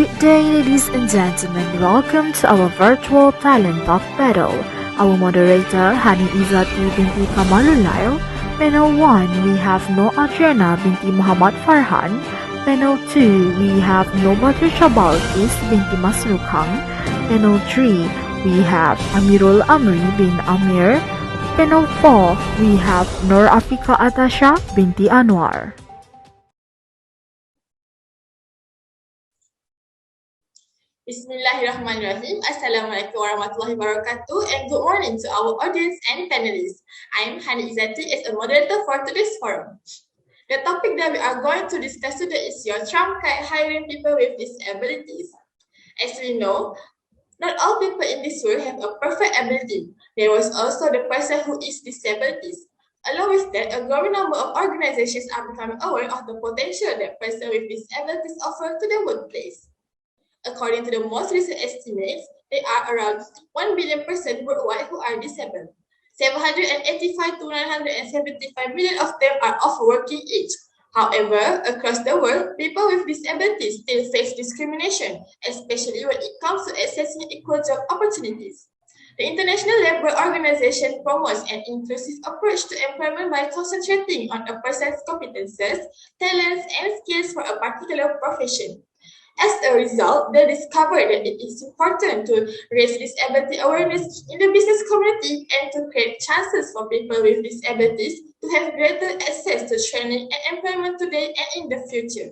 Good day, ladies and gentlemen. Welcome to our virtual talent talk battle. Our moderator, Hani Izzati binti Kamalulail. Panel 1, we have No Adriana binti Muhammad Farhan. Panel 2, we have No Batrisha Balkis binti Masrukang. Panel 3, we have Amirul Amri bin Amir. Panel 4, we have Nur Afika Atasha binti Anwar. Bismillahirrahmanirrahim. Assalamualaikum warahmatullahi wabarakatuh and good morning to our audience and panelists. I am Hani Izzati as a moderator for today's forum. The topic that we are going to discuss today is your trump card hiring people with disabilities. As we know, not all people in this world have a perfect ability. There was also the person who is disabilities. Along with that, a growing number of organizations are becoming aware of the potential that person with disabilities offer to the workplace. According to the most recent estimates, there are around 1 billion persons worldwide who are disabled. 785 to 975 million of them are of working age. However, across the world, people with disabilities still face discrimination, especially when it comes to accessing equal job opportunities. The International Labour Organization promotes an inclusive approach to employment by concentrating on a person's competences, talents, and skills for a particular profession. As a result, they discovered that it is important to raise disability awareness in the business community and to create chances for people with disabilities to have greater access to training and employment today and in the future.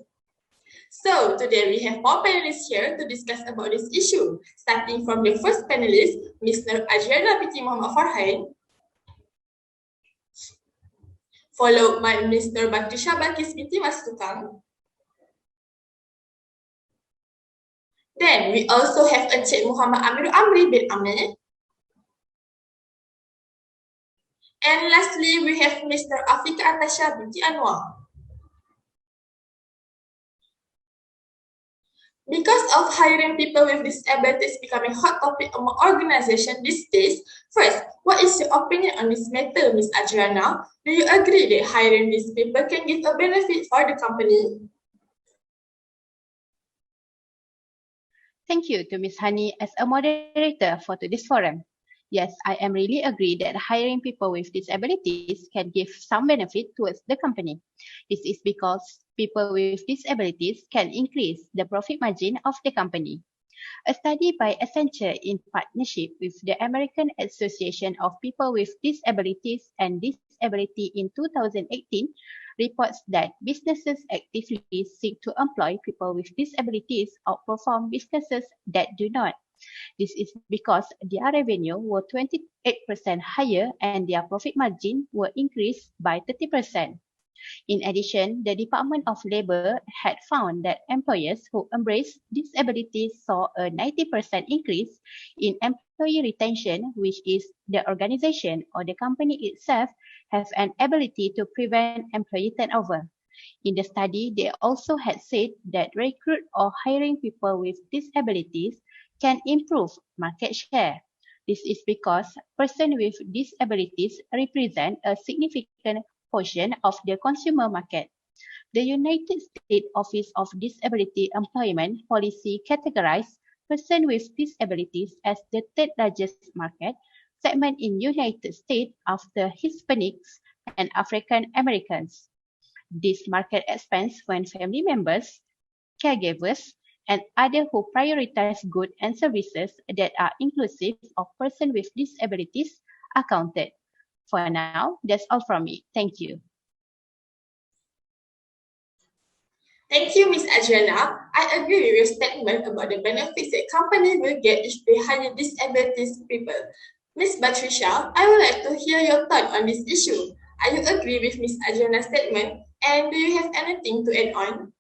So today we have 4 panelists here to discuss about this issue, starting from the first panelist, Mr. Adriana binti Muhammad Farhan, followed by Mr. Batrisha Balkis binti Mastukang. Then we also have Encik Muhammad Amirul Amri bin Amir. And lastly, we have Mr. Afika Atasha binti Anwar. Because of hiring people with disabilities becoming hot topic among organizations these days, first, what is your opinion on this matter, Ms. Adriana? Do you agree that hiring these people can give a benefit for the company? Thank you to Ms. Hani as a moderator for today's forum. Yes, I am really agree that hiring people with disabilities can give some benefit towards the company. This is because people with disabilities can increase the profit margin of the company. A study by Accenture in partnership with the American Association of People with Disabilities and Disability in 2018 reports that businesses actively seek to employ people with disabilities outperform businesses that do not. This is because their revenue were 28% higher and their profit margin were increased by 30%. In addition, the Department of Labour had found that employers who embrace disabilities saw a 90% increase in employee retention, which is the organization or the company itself has an ability to prevent employee turnover. In the study, they also had said that recruit or hiring people with disabilities can improve market share. This is because persons with disabilities represent a significant portion of the consumer market. The United States Office of Disability Employment Policy categorized persons with disabilities as the third largest market segment in United States after Hispanics and African Americans. This market expands when family members, caregivers, and others who prioritize goods and services that are inclusive of persons with disabilities are counted. For now, that's all from me. Thank you. Thank you, Ms. Adriana. I agree with your statement about the benefits that companies will get if they hire disabilities people. Ms. Batrisha, I would like to hear your thought on this issue. Are you agree with Ms. Adriana's statement? And do you have anything to add on?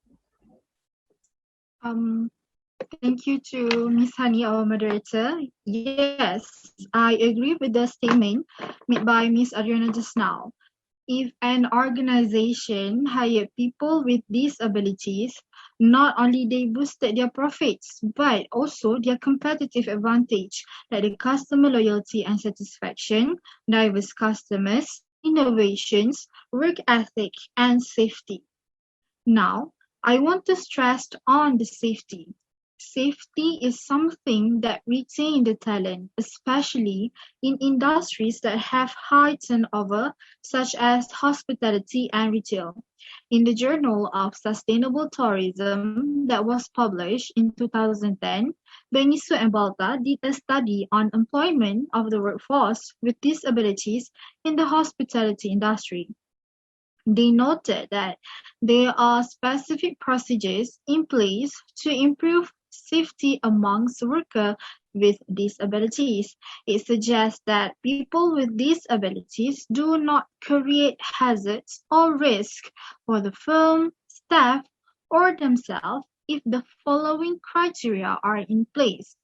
Thank you to Ms. Hani, our moderator. Yes, I agree with the statement made by Ms. Adriana just now. If an organization hire people with disabilities, not only they boosted their profits, but also their competitive advantage, like the customer loyalty and satisfaction, diverse customers, innovations, work ethic, and safety. Now, I want to stress on the safety. Safety is something that retain the talent, especially in industries that have high turnover, such as hospitality and retail. In the Journal of Sustainable Tourism that was published in 2010, Benicio and Balta did a study on employment of the workforce with disabilities in the hospitality industry. They noted that there are specific procedures in place to improve safety amongst workers with disabilities. It suggests that people with disabilities do not create hazards or risk for the firm, staff, or themselves if the following criteria are in place.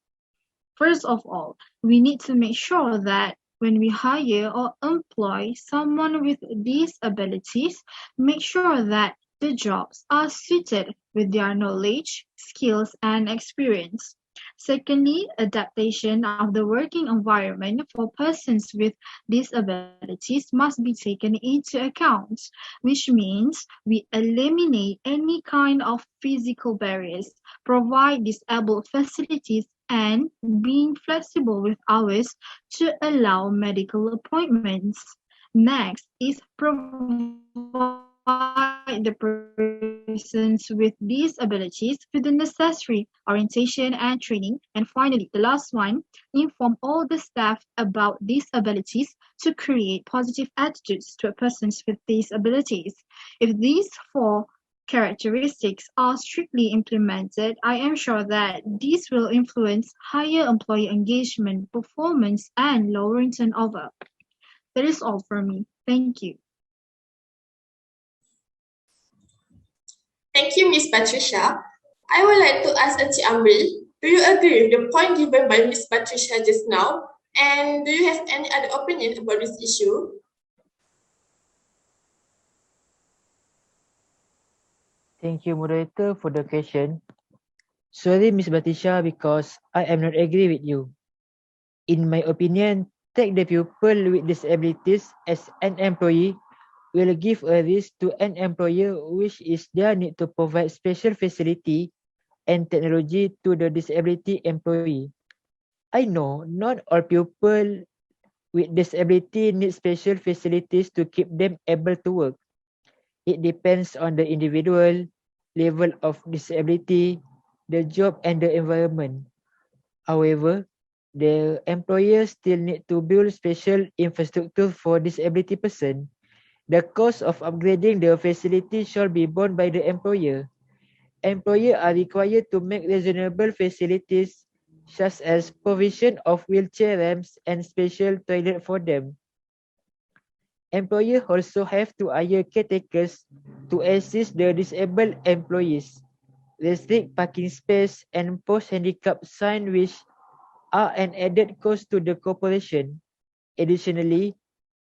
First of all, we need to make sure that when we hire or employ someone with disabilities, make sure that the jobs are suited with their knowledge, skills, and experience. Secondly, adaptation of the working environment for persons with disabilities must be taken into account, which means we eliminate any kind of physical barriers, provide disabled facilities, and being flexible with hours to allow medical appointments. Next is provide the persons with disabilities with the necessary orientation and training. And finally, the last one, inform all the staff about disabilities to create positive attitudes toward persons with disabilities. If these four characteristics are strictly implemented, I am sure that this will influence higher employee engagement, performance, and lowering turnover. That is all for me. Thank you. Thank you, Miss Patricia. I would like to ask Auntie Amri, do you agree with the point given by Miss Patricia just now? And do you have any other opinion about this issue? Thank you, moderator, for the question. Sorry, Miss Batisha, because I am not agree with you. In my opinion, take the pupil with disabilities as an employee will give a risk to an employer which is their need to provide special facility and technology to the disability employee. I know not all people with disability need special facilities to keep them able to work. It depends on the individual, level of disability, the job and the environment. However, the employer still need to build special infrastructure for disability person. The cost of upgrading the facility shall be borne by the employer. Employers are required to make reasonable facilities such as provision of wheelchair ramps and special toilet for them. Employers also have to hire caretakers to assist the disabled employees, restrict parking space and post handicap sign which are an added cost to the corporation. Additionally,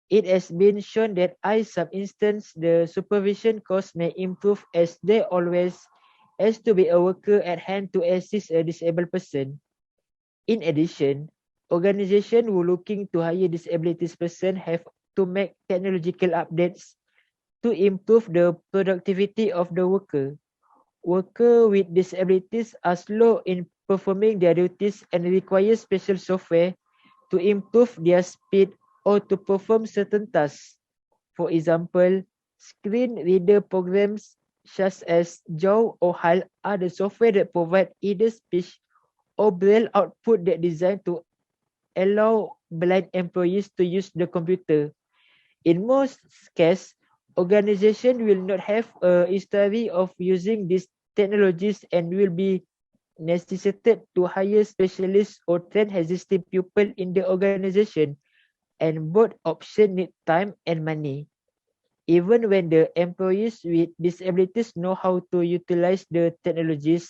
it has been shown that in some instances the supervision cost may improve as there always has to be a worker at hand to assist a disabled person. In addition, organizations who looking to hire disabilities person have to make technological updates to improve the productivity of the worker. Workers with disabilities are slow in performing their duties and require special software to improve their speed or to perform certain tasks. For example, screen reader programs such as JAW or HAL are the software that provide either speech or braille output that designed to allow blind employees to use the computer. In most cases, organizations will not have a history of using these technologies and will be necessitated to hire specialists or train existing people in the organization, and both options need time and money. Even when the employees with disabilities know how to utilize the technologies,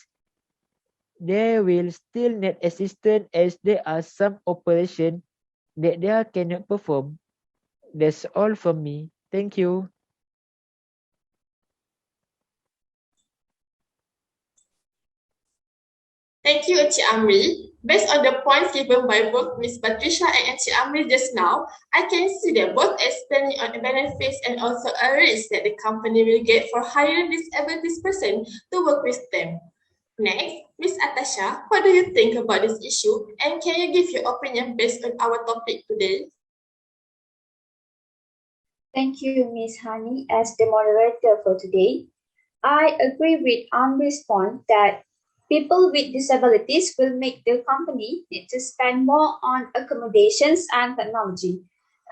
they will still need assistance as there are some operations that they cannot perform. That's all from me. Thank you. Thank you, Auntie Amri. Based on the points given by both Ms. Patricia and Auntie Amri just now, I can see that both explaining on the benefits and also a risk that the company will get for hiring disabilities person to work with them. Next, Ms. Atasha, what do you think about this issue? And can you give your opinion based on our topic today? Thank you, Ms. Hani, as the moderator for today. I agree with Amri's point that people with disabilities will make the company need to spend more on accommodations and technology.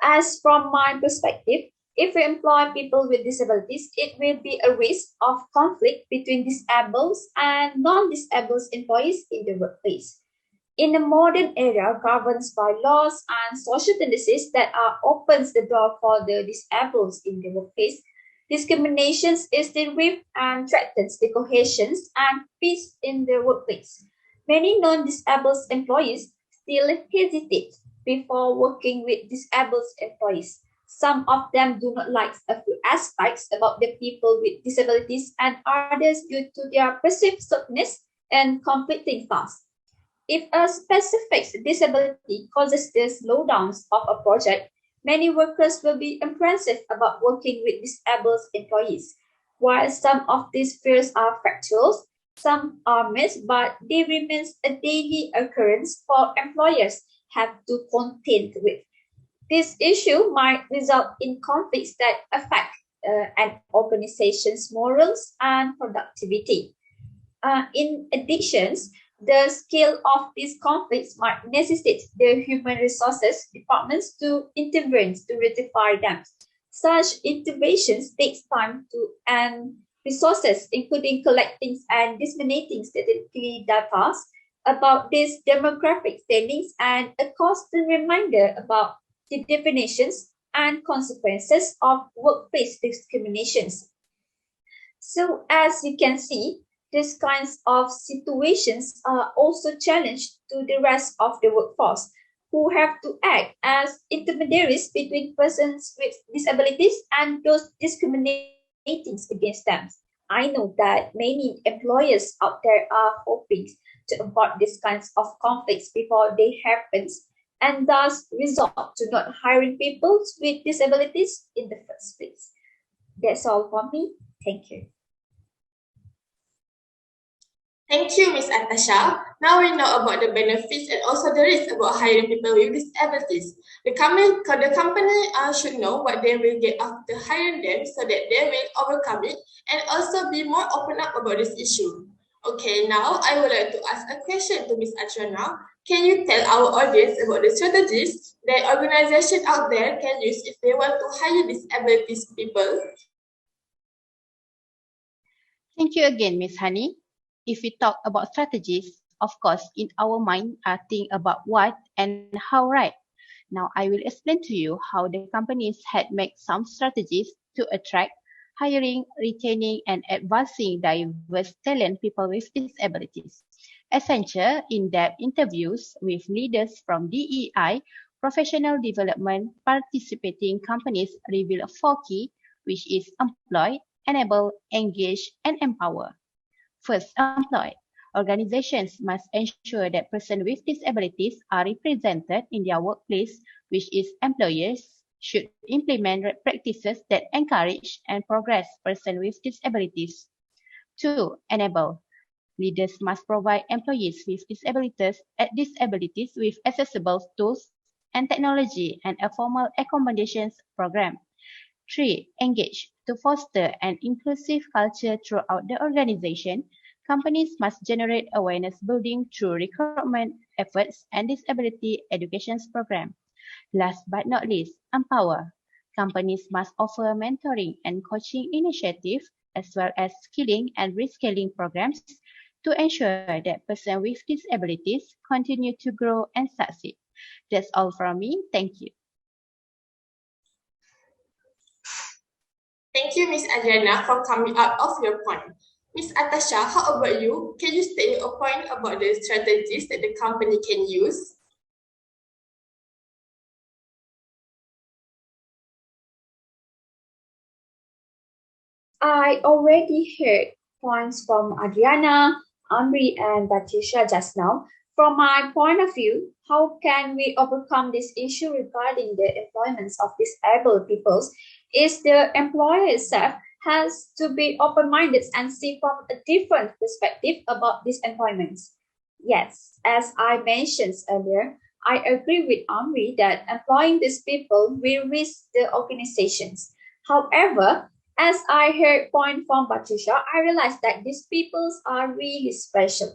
As from my perspective, if we employ people with disabilities, it will be a risk of conflict between disabled and non-disabled employees in the workplace. In a modern era governed by laws and social tendencies that opens the door for the disabled in the workplace, discrimination is the rift and threatens the cohesion and peace in the workplace. Many non-disabled employees still hesitate before working with disabled employees. Some of them do not like a few aspects about the people with disabilities and others due to their perceived softness and conflicting thoughts. If a specific disability causes the slowdowns of a project, many workers will be apprehensive about working with disabled employees. While some of these fears are factual, some are myths, but they remain a daily occurrence for employers have to contend with. This issue might result in conflicts that affect an organization's morals and productivity. In addition, the scale of these conflicts might necessitate the human resources departments to intervene to rectify them. Such interventions takes time and resources, including collecting and disseminating statistically data about these demographic standings and a constant reminder about the definitions and consequences of workplace discriminations. So as you can see, these kinds of situations are also challenged to the rest of the workforce who have to act as intermediaries between persons with disabilities and those discriminating against them. I know that many employers out there are hoping to avoid these kinds of conflicts before they happen and thus resort to not hiring people with disabilities in the first place. That's all for me. Thank you. Thank you, Ms. Atasha. Now we know about the benefits and also the risks about hiring people with disabilities. The company should know what they will get after hiring them so that they will overcome it and also be more open up about this issue. Okay, now I would like to ask a question to Ms. Adriana. Can you tell our audience about the strategies that organizations out there can use if they want to hire disabilities people? Thank you again, Ms. Hani. If we talk about strategies, of course, in our mind, think about what and how, right? Now, I will explain to you how the companies had made some strategies to attract, hiring, retaining, and advancing diverse talent people with disabilities. Essential in-depth interviews with leaders from DEI, professional development, participating companies reveal four key, which is employ, enable, engage, and empower. First, employ. Organizations must ensure that persons with disabilities are represented in their workplace, which is employers should implement practices that encourage and progress persons with disabilities. Two, enable. Leaders must provide employees with disabilities with accessible tools and technology and a formal accommodations program. 3. Engage. To foster an inclusive culture throughout the organization, companies must generate awareness building through recruitment efforts and disability education programs. Last but not least, empower. Companies must offer mentoring and coaching initiatives as well as skilling and reskilling programs to ensure that persons with disabilities continue to grow and succeed. That's all from me. Thank you. Thank you, Ms. Adriana, for coming out of your point. Ms. Atasha, how about you? Can you state your point about the strategies that the company can use? I already heard points from Adriana, Amri, and Batisha just now. From my point of view, how can we overcome this issue regarding the employments of disabled peoples? Is the employer itself has to be open-minded and see from a different perspective about these employments. Yes, as I mentioned earlier, I agree with Amri that employing these people will risk the organizations. However, as I heard point from Patricia, I realized that these people are really special.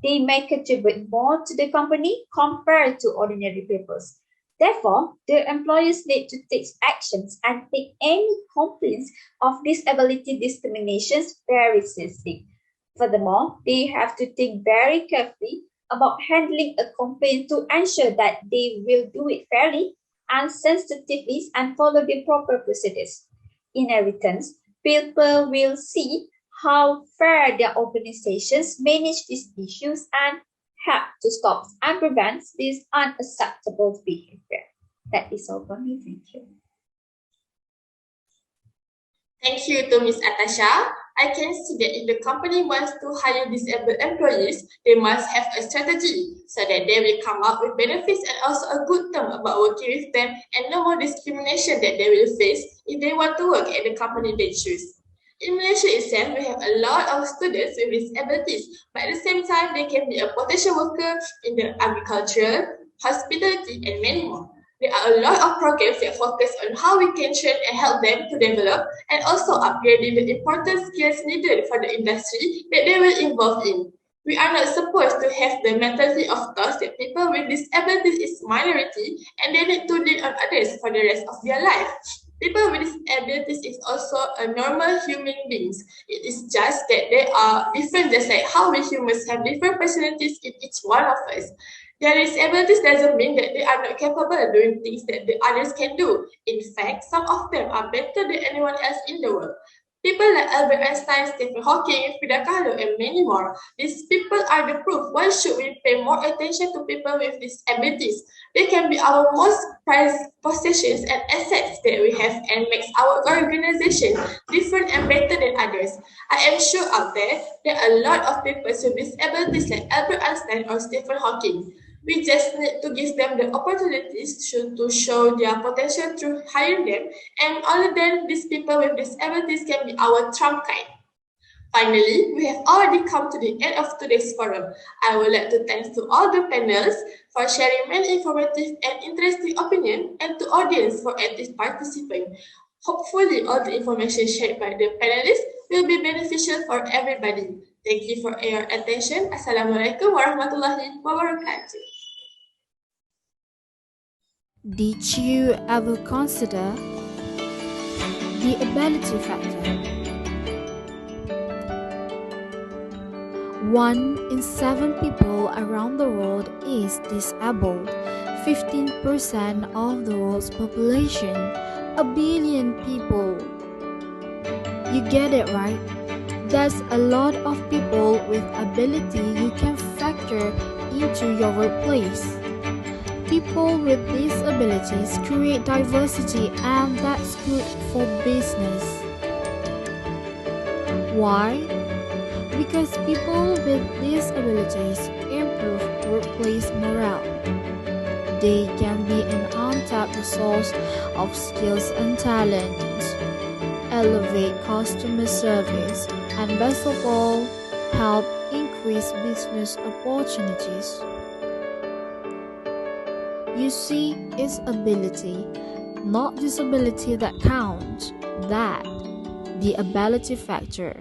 They may contribute more to the company compared to ordinary people. Therefore, the employers need to take actions and take any complaints of disability discriminations very seriously. Furthermore, they have to think very carefully about handling a complaint to ensure that they will do it fairly and sensitively and follow the proper procedures. In return, people will see how fair their organizations manage these issues and help to stop and prevent this unacceptable behavior. That is all from me. Thank you. Thank you to Ms. Atasha. I can see that if the company wants to hire disabled employees, they must have a strategy so that they will come up with benefits and also a good term about working with them and no more discrimination that they will face if they want to work at the company they choose. In Malaysia itself, we have a lot of students with disabilities, but at the same time, they can be a potential worker in the agriculture, hospitality, and many more. There are a lot of programs that focus on how we can train and help them to develop and also upgrading the important skills needed for the industry that they will involve in. We are not supposed to have the mentality of thoughts that people with disabilities is minority and they need to lean on others for the rest of their life. People with disabilities is also a normal human beings. It is just that they are different, just like how we humans have different personalities in each one of us. Their disabilities doesn't mean that they are not capable of doing things that the others can do. In fact, some of them are better than anyone else in the world. People like Albert Einstein, Stephen Hawking, Frida Kahlo, and many more. These people are the proof. Why should we pay more attention to people with disabilities? They can be our most prized possessions and assets that we have and makes our organization different and better than others. I am sure out there are a lot of people with disabilities like Albert Einstein or Stephen Hawking. We just need to give them the opportunities to show their potential through hiring them, and only then these people with disabilities can be our trump card. Finally, we have already come to the end of today's forum. I would like to thank to all the panels for sharing many informative and interesting opinions and to audience for active participating. Hopefully, all the information shared by the panelists will be beneficial for everybody. Thank you for your attention. Assalamualaikum warahmatullahi wabarakatuh. Did you ever consider the ability factor? 1 in 7 people around the world is disabled. 15% of the world's population, a billion people. You get it right? That's a lot of people with ability you can factor into your workplace. People with disabilities create diversity and that's good for business. Why? Because people with disabilities improve workplace morale. They can be an untapped resource of skills and talent, elevate customer service, and best of all, help increase business opportunities. You see, it's ability, not disability that counts. That, the ability factor.